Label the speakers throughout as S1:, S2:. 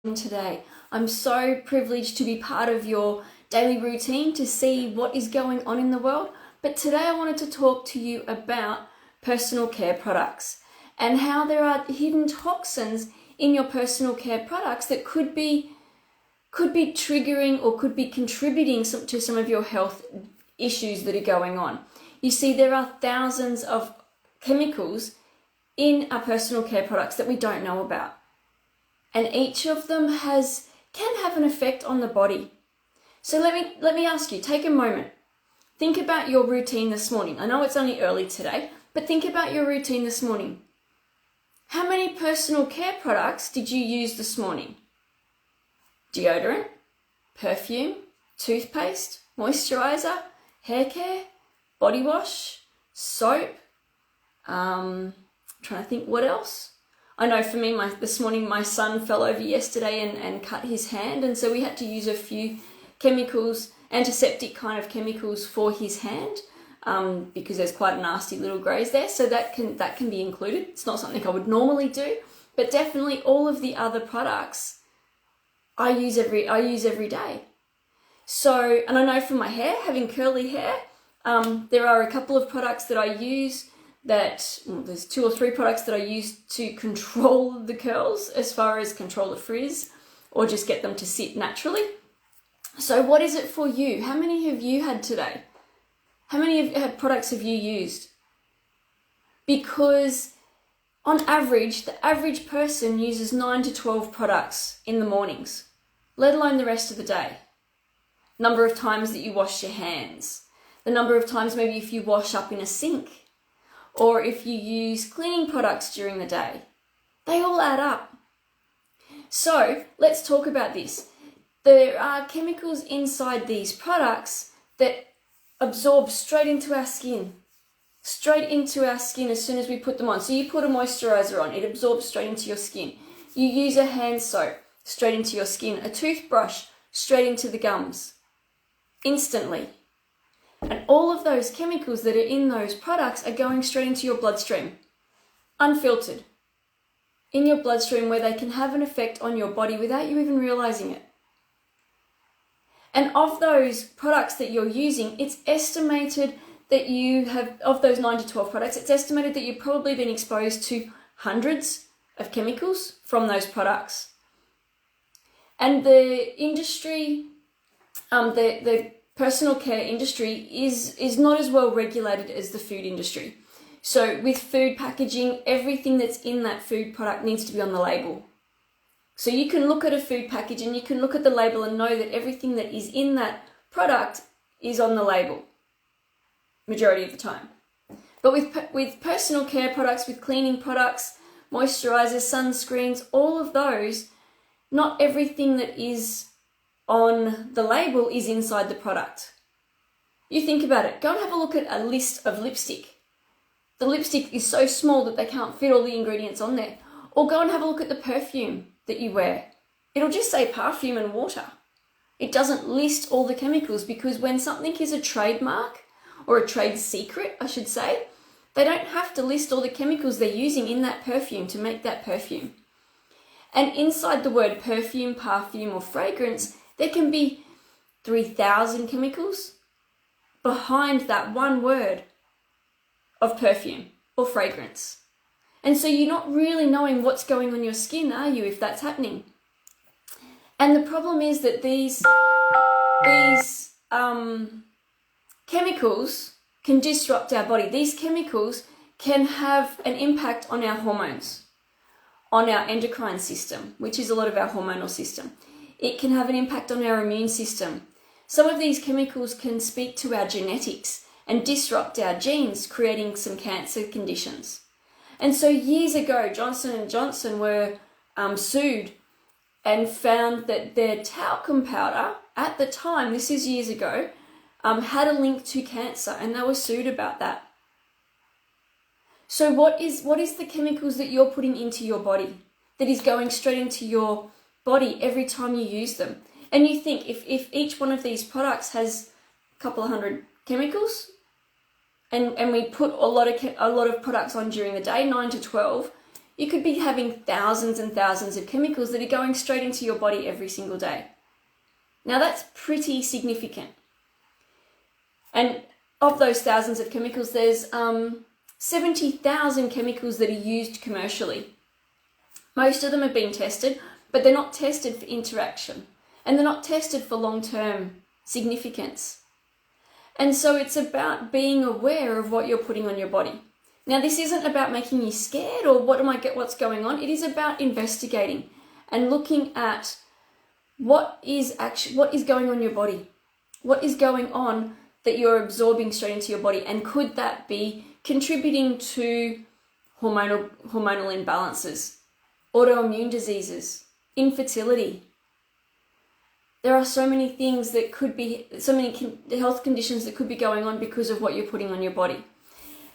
S1: Today. I'm so privileged to be part of your daily routine to see what is going on in the world. But today I wanted to talk to you about personal care products and how there are hidden toxins in your personal care products that could be triggering or could be contributing to some of your health issues that are going on. You see, there are thousands of chemicals in our personal care products that we don't know about. And each of them can have an effect on the body. So let me ask you, take a moment. Think about your routine this morning. I know it's only early today, but think about your routine this morning. How many personal care products did you use this morning? Deodorant, perfume, toothpaste, moisturizer, hair care, body wash, soap, trying to think what else. I know for me, this morning my son fell over yesterday and cut his hand, and so we had to use a few chemicals, antiseptic kind of chemicals for his hand, because there's quite a nasty little graze there, so that can be included. It's not something I would normally do, but definitely all of the other products I use every day. So, and I know for my hair, having curly hair, there are a couple of products that I use there's 2 or 3 products that I use to control the curls, as far as control the frizz or just get them to sit naturally. So what is it for you? How many have you had today? How many products have you used? Because on average, the average person uses 9 to 12 products in the mornings, let alone the rest of the day. Number of times that you wash your hands, the number of times maybe if you wash up in a sink, or if you use cleaning products during the day. They all add up. So let's talk about this. There are chemicals inside these products that absorb straight into our skin. Straight into our skin as soon as we put them on. So you put a moisturizer on, it absorbs straight into your skin. You use a hand soap, straight into your skin. A toothbrush, straight into the gums. Instantly. And all of those chemicals that are in those products are going straight into your bloodstream, unfiltered, in your bloodstream, where they can have an effect on your body without you even realizing it. And of those products that you're using, it's estimated that you have, of those 9 to 12 products, it's estimated that you've probably been exposed to hundreds of chemicals from those products. And the industry, the personal care industry is not as well regulated as the food industry. So with food packaging, everything that's in that food product needs to be on the label. So you can look at a food package and you can look at the label and know that everything that is in that product is on the label, majority of the time. But with personal care products, with cleaning products, moisturizers, sunscreens, all of those, not everything that is on the label is inside the product. You think about it. Go and have a look at a list of lipstick. The lipstick is so small that they can't fit all the ingredients on there. Or go and have a look at the perfume that you wear. It'll just say perfume and water. It doesn't list all the chemicals, because when something is a trademark, or a trade secret, I should say, they don't have to list all the chemicals they're using in that perfume to make that perfume. And inside the word perfume, or fragrance, there can be 3,000 chemicals behind that one word of perfume or fragrance. And so you're not really knowing what's going on your skin, are you, if that's happening? And the problem is that these chemicals can disrupt our body. These chemicals can have an impact on our hormones, on our endocrine system, which is a lot of our hormonal system. It can have an impact on our immune system. Some of these chemicals can speak to our genetics and disrupt our genes, creating some cancer conditions. And so years ago, Johnson & Johnson were sued and found that their talcum powder, at the time, this is years ago, had a link to cancer, and they were sued about that. So what is the chemicals that you're putting into your body that is going straight into your body every time you use them? And you think if each one of these products has a couple of hundred chemicals, and we put a lot of products on during the day, 9 to 12, you could be having thousands and thousands of chemicals that are going straight into your body every single day. Now that's pretty significant. And of those thousands of chemicals, there's 70,000 chemicals that are used commercially. Most of them have been tested, but they're not tested for interaction, and they're not tested for long-term significance. And so it's about being aware of what you're putting on your body. Now, this isn't about making you scared or what's going on. It is about investigating and looking at what is going on in your body. What is going on that you're absorbing straight into your body, and could that be contributing to hormonal imbalances, autoimmune diseases, infertility? There are so many things that could be, health conditions that could be going on because of what you're putting on your body.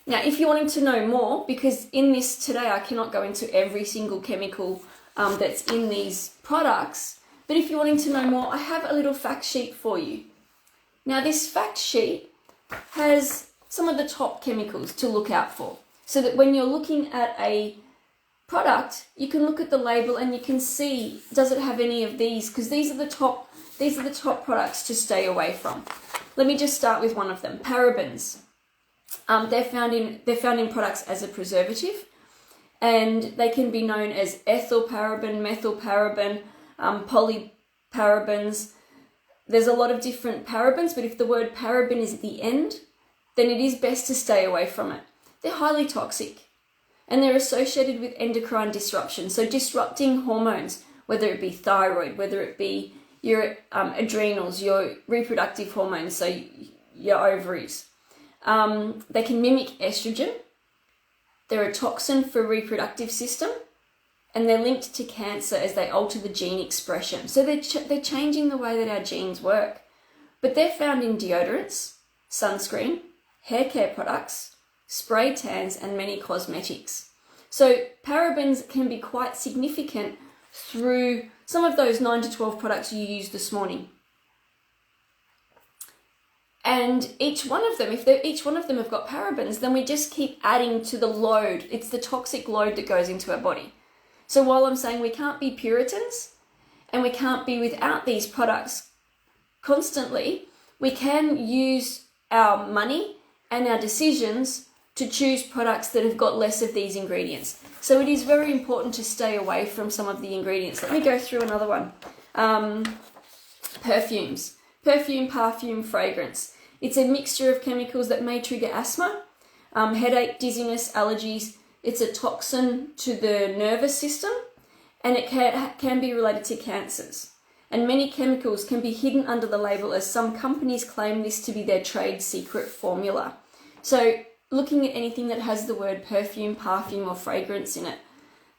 S1: Now, if you're wanting to know more, because in this today I cannot go into every single chemical that's in these products, but if you're wanting to know more, I have a little fact sheet for you. Now, this fact sheet has some of the top chemicals to look out for, so that when you're looking at a product, you can look at the label and you can see, does it have any of these? Because these are the top products to stay away from. Let me just start with one of them, parabens. They're found in products as a preservative, and they can be known as ethyl paraben, methyl paraben, polyparabens. There's a lot of different parabens, but if the word paraben is at the end, then it is best to stay away from it. They're highly toxic, and they're associated with endocrine disruption, so disrupting hormones, whether it be thyroid, whether it be your adrenals, your reproductive hormones, so your ovaries. They can mimic estrogen. They're a toxin for reproductive system, and they're linked to cancer as they alter the gene expression. So they're changing the way that our genes work. But they're found in deodorants, sunscreen, hair care products, spray tans, and many cosmetics. So parabens can be quite significant through some of those 9 to 12 products you used this morning. And each one of them, if each one of them have got parabens, then we just keep adding to the load. It's the toxic load that goes into our body. So while I'm saying we can't be Puritans and we can't be without these products constantly, we can use our money and our decisions to choose products that have got less of these ingredients. So it is very important to stay away from some of the ingredients. Let me go through another one. Perfumes. Perfume, parfum, fragrance. It's a mixture of chemicals that may trigger asthma, headache, dizziness, allergies. It's a toxin to the nervous system, and it can be related to cancers. And many chemicals can be hidden under the label, as some companies claim this to be their trade secret formula. So looking at anything that has the word perfume, parfum, or fragrance in it,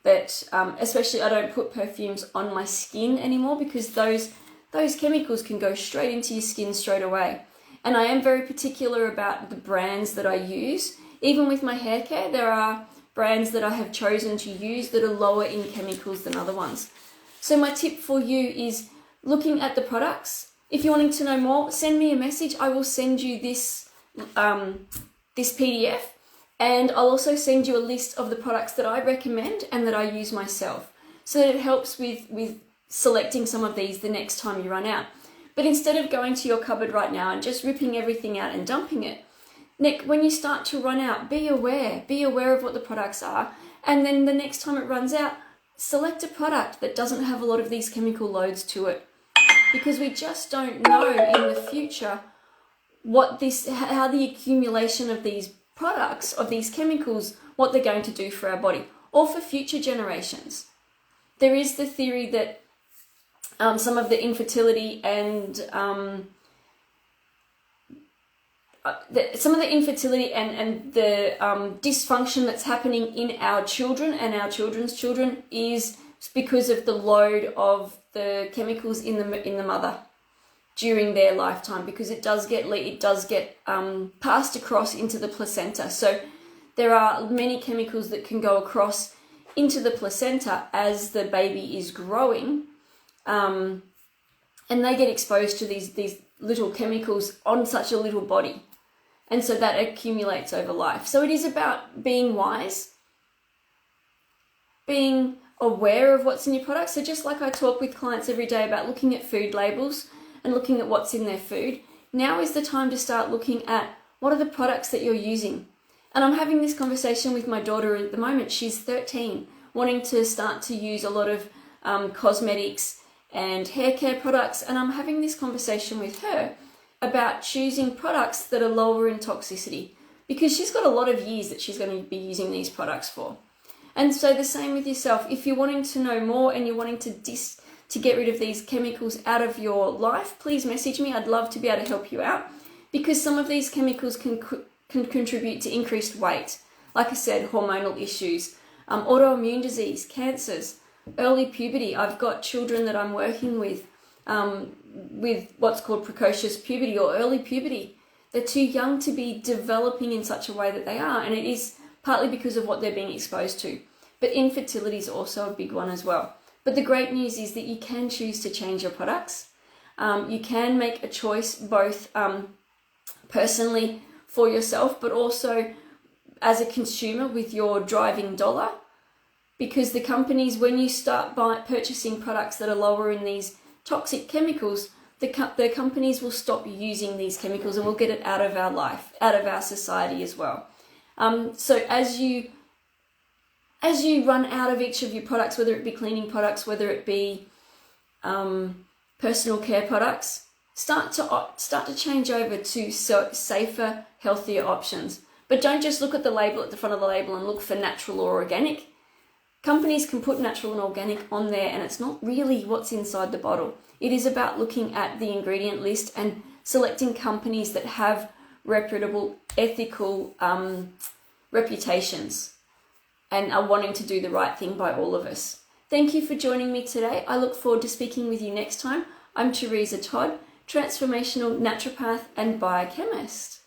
S1: but especially I don't put perfumes on my skin anymore, because those chemicals can go straight into your skin straight away. And I am very particular about the brands that I use. Even with my hair care, there are brands that I have chosen to use that are lower in chemicals than other ones. So my tip for you is looking at the products. If you're wanting to know more, send me a message. I will send you this PDF, and I'll also send you a list of the products that I recommend and that I use myself, so that it helps with selecting some of these the next time you run out. But instead of going to your cupboard right now and just ripping everything out and dumping it, Nick, when you start to run out, be aware of what the products are, and then the next time it runs out, select a product that doesn't have a lot of these chemical loads to it, because we just don't know in the future how the accumulation of these products, of these chemicals, what they're going to do for our body or for future generations. There is the theory that some of the infertility and the dysfunction that's happening in our children and our children's children is because of the load of the chemicals in the mother during their lifetime, because it does get passed across into the placenta. So there are many chemicals that can go across into the placenta as the baby is growing, and they get exposed to these little chemicals on such a little body, and so that accumulates over life. So it is about being wise being aware of what's in your product. So just like I talk with clients every day about looking at food labels and looking at what's in their food, now is the time to start looking at what are the products that you're using. And I'm having this conversation with my daughter at the moment. She's 13, wanting to start to use a lot of cosmetics and hair care products. And I'm having this conversation with her about choosing products that are lower in toxicity, because she's got a lot of years that she's going to be using these products for. And so the same with yourself. If you're wanting to know more and you're wanting to get rid of these chemicals out of your life, please message me. I'd love to be able to help you out, because some of these chemicals can contribute to increased weight. Like I said, hormonal issues, autoimmune disease, cancers, early puberty. I've got children that I'm working with what's called precocious puberty or early puberty. They're too young to be developing in such a way that they are, and it is partly because of what they're being exposed to. But infertility is also a big one as well. But the great news is that you can choose to change your products. You can make a choice both personally for yourself, but also as a consumer with your driving dollar. Because the companies, when you start purchasing products that are lower in these toxic chemicals, the companies will stop using these chemicals and we'll get it out of our life, out of our society as well. So as you run out of each of your products, whether it be cleaning products, whether it be personal care products, start to change over to safer, healthier options. But don't just look at the label at the front of the label and look for natural or organic. Companies can put natural and organic on there, and it's not really what's inside the bottle. It is about looking at the ingredient list and selecting companies that have reputable, ethical reputations and are wanting to do the right thing by all of us. Thank you for joining me today. I look forward to speaking with you next time. I'm Teresa Todd, transformational naturopath and biochemist.